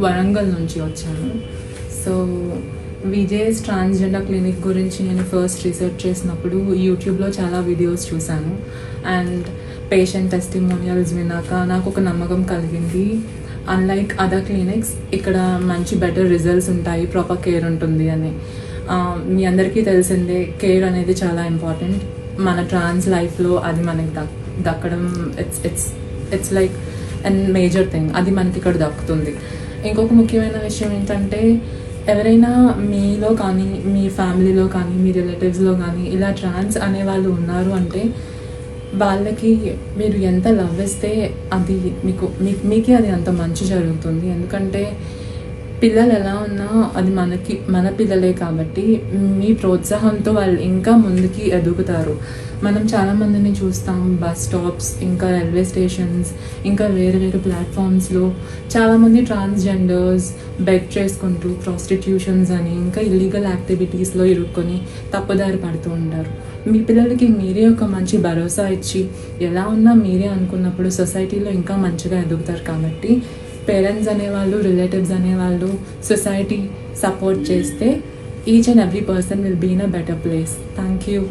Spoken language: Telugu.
వరంగల్ నుంచి వచ్చాను. సో విజేస్ ట్రాన్స్జెండర్ క్లినిక్ గురించి నేను ఫస్ట్ రీసెర్చ్ చేసినప్పుడు యూట్యూబ్లో చాలా వీడియోస్ చూశాను అండ్ పేషెంట్ టెస్టిమోనియల్స్ విన్నాక నాకు ఒక నమ్మకం కలిగింది. అన్లైక్ అదర్ క్లినిక్స్ ఇక్కడ మంచి బెటర్ రిజల్ట్స్ ఉంటాయి, ప్రాపర్ కేర్ ఉంటుంది అని. మీ అందరికీ తెలిసిందే కేర్ అనేది చాలా ఇంపార్టెంట్. మన ట్రాన్స్ లైఫ్లో అది మనకి దక్కడం it's like and major thing. అది మనకి ఇక్కడ దక్కుతుంది. ఇంకొక ముఖ్యమైన విషయం ఏంటంటే ఎవరైనా మీలో కానీ మీ ఫ్యామిలీలో కానీ మీ రిలేటివ్స్లో కానీ ఇలా ట్రాన్స్ అనేవాళ్ళు ఉన్నారు అంటే వాళ్ళకి మీరు ఎంత లవ్ ఇస్తే అది మీకే అది అంత మంచి జరుగుతుంది. ఎందుకంటే పిల్లలు ఎలా ఉన్నా అది మన పిల్లలే కాబట్టి మీ ప్రోత్సాహంతో వాళ్ళు ఇంకా ముందుకి ఎదుగుతారు. మనం చాలామందిని చూస్తాం బస్ స్టాప్స్, ఇంకా రైల్వే స్టేషన్స్, ఇంకా వేరే వేరే ప్లాట్ఫామ్స్లో చాలామంది ట్రాన్స్జెండర్స్ బెగ్ చేసుకుంటూ ప్రాస్టిట్యూషన్స్ అని ఇంకా ఇల్లీగల్ యాక్టివిటీస్లో ఇరుక్కొని తప్పుదారి పడుతూ ఉంటారు. మీ పిల్లలకి మీరే ఒక మంచి భరోసా ఇచ్చి ఎలా ఉన్నా మీరే అనుకున్నప్పుడు సొసైటీలో ఇంకా మంచిగా ఎదుగుతారు. కాబట్టి పేరెంట్స్ అనేవాళ్ళు, రిలేటివ్స్ అనేవాళ్ళు, సొసైటీ సపోర్ట్ చేస్తే each and every person will be in a better place. Thank you.